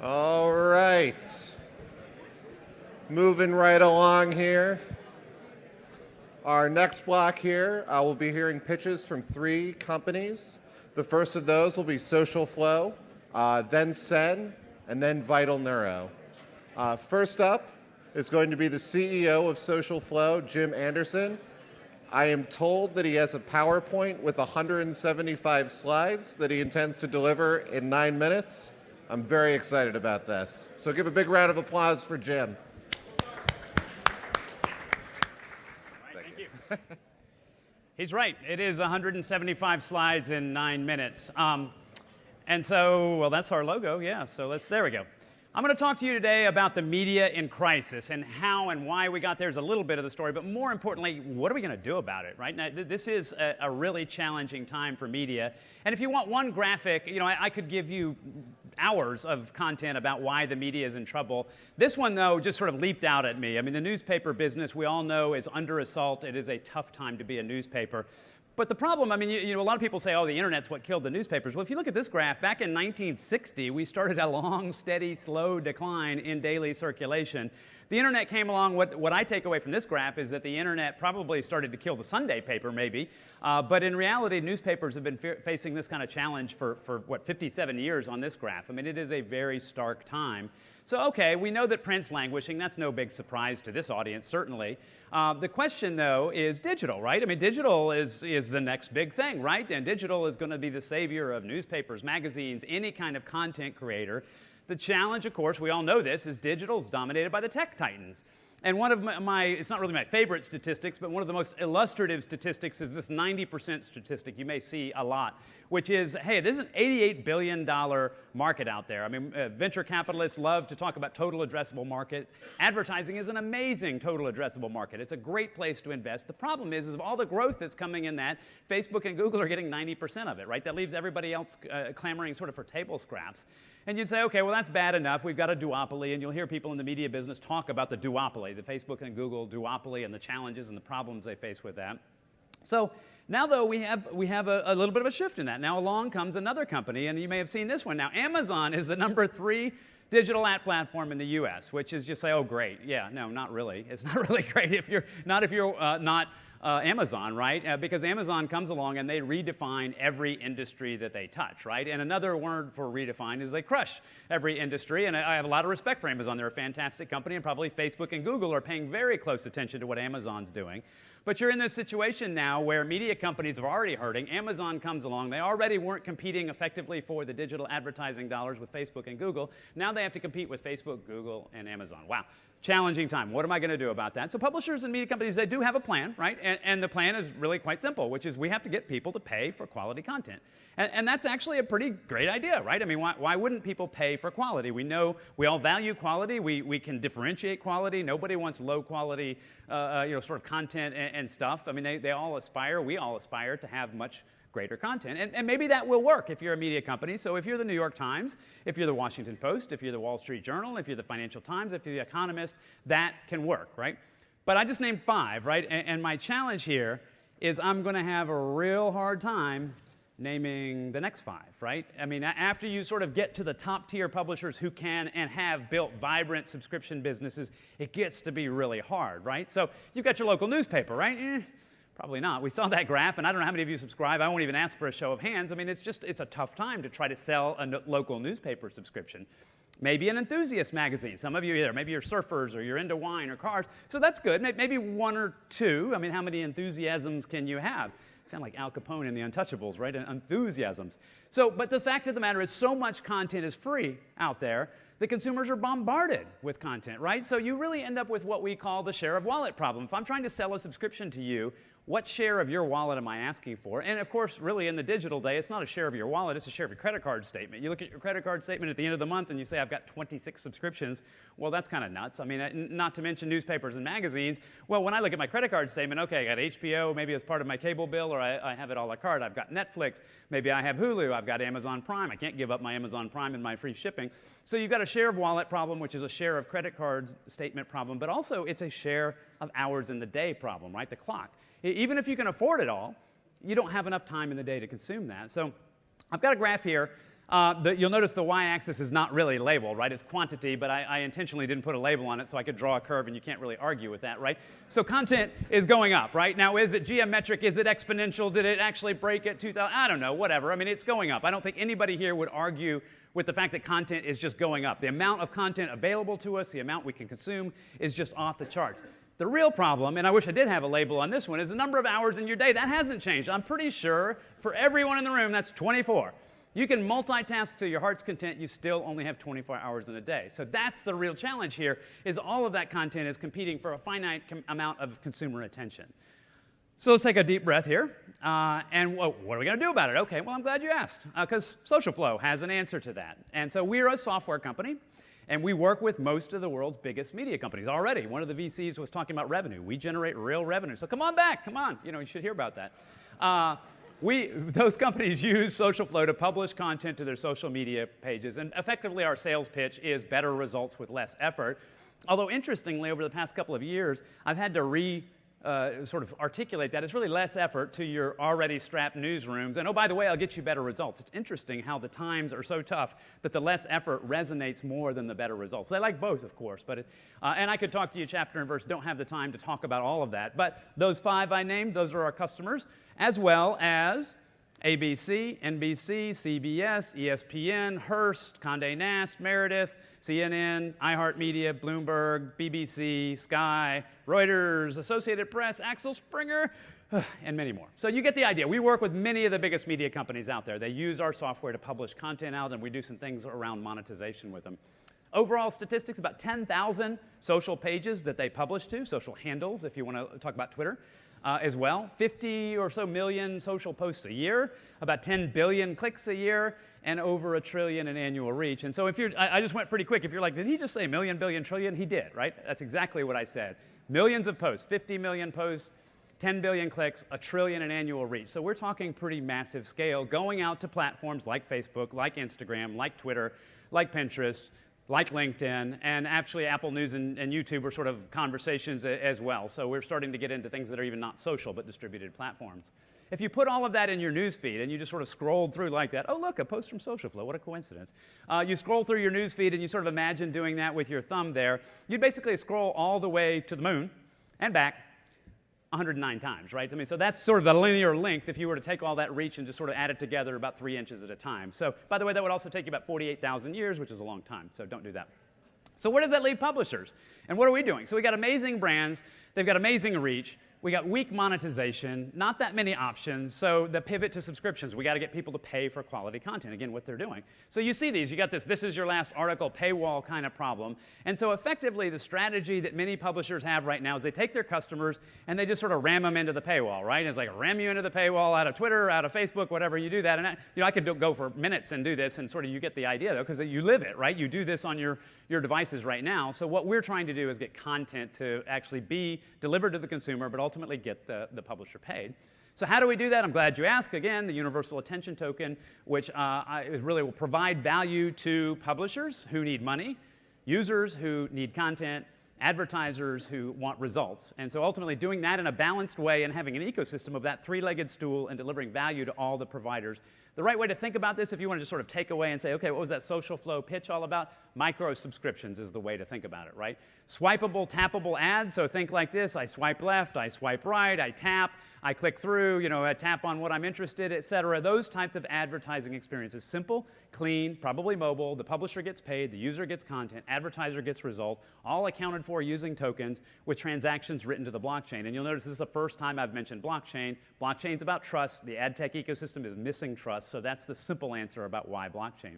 All right. Moving right along here. Our next block here, we'll be hearing pitches from 3 companies. The first of those will be Social Flow, then Sen, and then Vital Neuro. First up is going to be the CEO of Social Flow, Jim Anderson. I am told that he has a PowerPoint with 175 slides that he intends to deliver in 9 minutes. I'm very excited about this. So give a big round of applause for Jim. Thank you. He's right. It is 175 slides in 9 minutes. And so, well, that's our logo, yeah. So there we go. I'm going to talk to you today about the media in crisis and how and why we got there is a little bit of the story, but more importantly, what are we going to do about it, right? Now, this is a really challenging time for media. And if you want one graphic, I could give you hours of content about why the media is in trouble. This one, though, just sort of leaped out at me. I mean, the newspaper business, we all know, is under assault. It is a tough time to be a newspaper. But the problem, I mean, a lot of people say, oh, the internet's what killed the newspapers. Well, if you look at this graph, back in 1960, we started a long, steady, slow decline in daily circulation. The internet came along. What I take away from this graph is that the internet probably started to kill the Sunday paper, maybe. But in reality, newspapers have been facing this kind of challenge for 57 years on this graph. I mean, it is a very stark time. So, okay, we know that print's languishing. That's no big surprise to this audience, certainly. The question, though, is digital, right? I mean, digital is the next big thing, right? And digital is going to be the savior of newspapers, magazines, any kind of content creator. The challenge, of course, we all know this, is digital is dominated by the tech titans. And one of it's not really my favorite statistics, but one of the most illustrative statistics is this 90% statistic you may see a lot, which is, hey, there's an $88 billion market out there. I mean, venture capitalists love to talk about total addressable market. Advertising is an amazing total addressable market. It's a great place to invest. The problem is of all the growth that's coming in that, Facebook and Google are getting 90% of it, right? That leaves everybody else clamoring sort of for table scraps. And you'd say, okay, well, that's bad enough. We've got a duopoly, and you'll hear people in the media business talk about the duopoly, the Facebook and Google duopoly, and the challenges and the problems they face with that. So now, though, we have a little bit of a shift in that. Now along comes another company, and you may have seen this one. Now, Amazon is the #3 digital ad platform in the U.S., which is just say, oh, great. Yeah, no, not really. It's not really great if you're not Amazon, right? Because Amazon comes along and they redefine every industry that they touch, right? And another word for redefine is they crush every industry. And I have a lot of respect for Amazon. They're a fantastic company, and probably Facebook and Google are paying very close attention to what Amazon's doing. But you're in this situation now where media companies are already hurting. Amazon comes along. They already weren't competing effectively for the digital advertising dollars with Facebook and Google. Now they have to compete with Facebook, Google, and Amazon. Wow. Challenging time. What am I going to do about that? So publishers and media companies, they do have a plan, right? And the plan is really quite simple, which is we have to get people to pay for quality content. And that's actually a pretty great idea, right? I mean, why wouldn't people pay for quality? We know we all value quality. We can differentiate quality. Nobody wants low quality, sort of content and stuff. I mean, they all aspire, we all aspire to have much greater content. And maybe that will work if you're a media company. So if you're the New York Times, if you're the Washington Post, if you're the Wall Street Journal, if you're the Financial Times, if you're the Economist, that can work, right? But I just named 5, right? And my challenge here is I'm going to have a real hard time naming the next 5, right? I mean, after you sort of get to the top tier publishers who can and have built vibrant subscription businesses, it gets to be really hard, right? So you've got your local newspaper, right? Probably not. We saw that graph, and I don't know how many of you subscribe. I won't even ask for a show of hands. I mean, it's a tough time to try to sell a local newspaper subscription. Maybe an enthusiast magazine. Some of you are there. Maybe you're surfers or you're into wine or cars. So that's good. Maybe 1 or 2. I mean, how many enthusiasms can you have? Sound like Al Capone in The Untouchables, right? Enthusiasms. So, but the fact of the matter is so much content is free out there. The consumers are bombarded with content, right? So you really end up with what we call the share of wallet problem. If I'm trying to sell a subscription to you, what share of your wallet am I asking for? And of course, really in the digital day, it's not a share of your wallet, it's a share of your credit card statement. You look at your credit card statement at the end of the month and you say, I've got 26 subscriptions. Well, that's kind of nuts. I mean, not to mention newspapers and magazines. Well, when I look at my credit card statement, okay, I got HBO, maybe as part of my cable bill, or I have it a la carte. I've got Netflix, maybe I have Hulu, I've got Amazon Prime. I can't give up my Amazon Prime and my free shipping. So you've got a share of wallet problem, which is a share of credit card statement problem, but also it's a share of hours in the day problem, right? The clock. Even if you can afford it all, you don't have enough time in the day to consume that. So I've got a graph here You'll notice the y-axis is not really labeled, right? It's quantity, but I intentionally didn't put a label on it so I could draw a curve, and you can't really argue with that, right? So content is going up, right? Now, is it geometric? Is it exponential? Did it actually break at 2000? I don't know, whatever. I mean, it's going up. I don't think anybody here would argue with the fact that content is just going up. The amount of content available to us, the amount we can consume, is just off the charts. The real problem, and I wish I did have a label on this one, is the number of hours in your day. That hasn't changed. I'm pretty sure for everyone in the room, that's 24. You can multitask to your heart's content, you still only have 24 hours in a day. So that's the real challenge here, is all of that content is competing for a finite amount of consumer attention. So let's take a deep breath here. And what are we going to do about it? Okay, well, I'm glad you asked, because Socialflow has an answer to that. And so we're a software company, and we work with most of the world's biggest media companies already. One of the VCs was talking about revenue. We generate real revenue. So come on back, come on. You should hear about that. Those companies use Socialflow to publish content to their social media pages, and effectively our sales pitch is better results with less effort. Although interestingly, over the past couple of years, I've had to sort of articulate that it's really less effort to your already strapped newsrooms, and oh, by the way, I'll get you better results. It's interesting how the times are so tough that the less effort resonates more than the better results. They like both, of course, but and I could talk to you chapter and verse, don't have the time to talk about all of that, but those 5 I named, those are our customers, as well as ABC, NBC, CBS, ESPN, Hearst, Condé Nast, Meredith, CNN, iHeartMedia, Bloomberg, BBC, Sky, Reuters, Associated Press, Axel Springer, and many more. So you get the idea. We work with many of the biggest media companies out there. They use our software to publish content out, and we do some things around monetization with them. Overall statistics, about 10,000 social pages that they publish to, social handles, if you want to talk about Twitter. As well, 50 or so million social posts a year, about 10 billion clicks a year, and over 1 trillion in annual reach. And so I just went pretty quick. If you're like, did he just say million, billion, trillion? He did, right? That's exactly what I said. Millions of posts, 50 million posts, 10 billion clicks, 1 trillion in annual reach. So we're talking pretty massive scale, going out to platforms like Facebook, like Instagram, like Twitter, like Pinterest, like LinkedIn, and actually Apple News and YouTube are sort of conversations as well. So we're starting to get into things that are even not social, but distributed platforms. If you put all of that in your news feed and you just sort of scrolled through like that, oh, look, a post from Socialflow, what a coincidence. You scroll through your news feed and you sort of imagine doing that with your thumb there. You'd basically scroll all the way to the moon and back 109 times, right? I mean, so that's sort of the linear length if you were to take all that reach and just sort of add it together about 3 inches at a time. So, by the way, that would also take you about 48,000 years, which is a long time, so don't do that. So where does that leave publishers? And what are we doing? So we got amazing brands, they've got amazing reach, we got weak monetization, not that many options, so the pivot to subscriptions. We got to get people to pay for quality content, again, what they're doing. So you see these, you got this is your last article, paywall kind of problem. And so effectively, the strategy that many publishers have right now is they take their customers and they just sort of ram them into the paywall, right? It's like ram you into the paywall out of Twitter, out of Facebook, whatever, you do that. And I could go for minutes and do this, and sort of you get the idea, though, because you live it, right? You do this on your devices right now. So what we're trying to do is get content to actually be delivered to the consumer, but ultimately get the publisher paid. So how do we do that? I'm glad you asked. Again, the Universal Attention Token, which really will provide value to publishers who need money, users who need content, advertisers who want results. And so ultimately doing that in a balanced way and having an ecosystem of that 3-legged stool and delivering value to all the providers. The right way to think about this, if you want to just sort of take away and say, okay, what was that Socialflow pitch all about? Micro subscriptions is the way to think about it, right? Swipeable, tappable ads, so think like this. I swipe left, I swipe right, I tap, I click through, I tap on what I'm interested, et cetera. Those types of advertising experiences. Simple, clean, probably mobile. The publisher gets paid, the user gets content, advertiser gets result, all accounted for using tokens with transactions written to the blockchain. And you'll notice this is the first time I've mentioned blockchain. Blockchain's about trust. The ad tech ecosystem is missing trust, so that's the simple answer about why blockchain.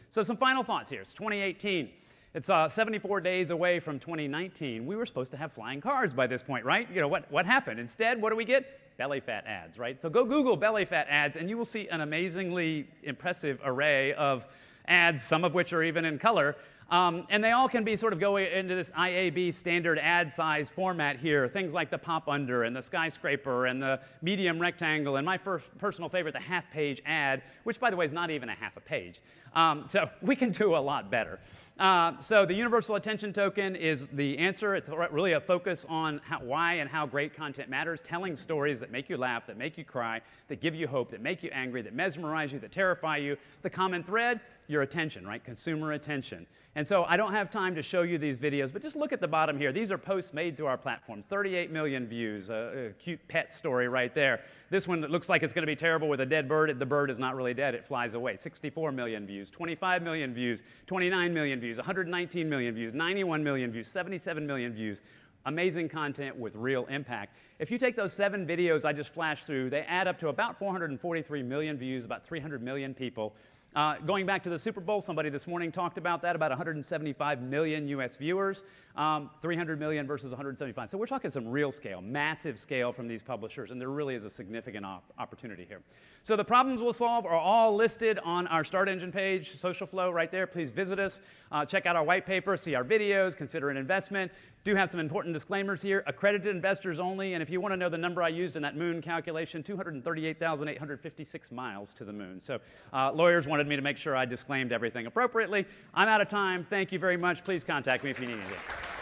So some final thoughts here. It's 2018. It's 74 days away from 2019. We were supposed to have flying cars by this point, right? What happened? Instead, what do we get? Belly fat ads, right? So go Google belly fat ads, and you will see an amazingly impressive array of ads, some of which are even in color, And they all can be sort of going into this IAB standard ad size format here. Things like the pop under and the skyscraper and the medium rectangle and my personal favorite, the half-page ad, which, by the way, is not even a half a page. So we can do a lot better. So the Universal Attention Token is the answer. It's really a focus on why and how great content matters, telling stories that make you laugh, that make you cry, that give you hope, that make you angry, that mesmerize you, that terrify you. The common thread, your attention, right? Consumer attention. And so I don't have time to show you these videos, but just look at the bottom here. These are posts made through our platforms. 38 million views, a cute pet story right there. This one, it looks like it's going to be terrible with a dead bird. The bird is not really dead. It flies away. 64 million views, 25 million views, 29 million views, 119 million views, 91 million views, 77 million views. Amazing content with real impact. If you take those 7 videos I just flashed through, they add up to about 443 million views, about 300 million people. Going back to the Super Bowl, somebody this morning talked about that, about 175 million US viewers, 300 million versus 175. So we're talking some real scale, massive scale from these publishers, and there really is a significant opportunity here. So the problems we'll solve are all listed on our Start Engine page, Social Flow right there. Please visit us, check out our white paper, see our videos, consider an investment. Do have some important disclaimers here. Accredited investors only, and if you want to know the number I used in that moon calculation, 238,856 miles to the moon. So lawyers wanted me to make sure I disclaimed everything appropriately. I'm out of time. Thank you very much. Please contact me if you need anything.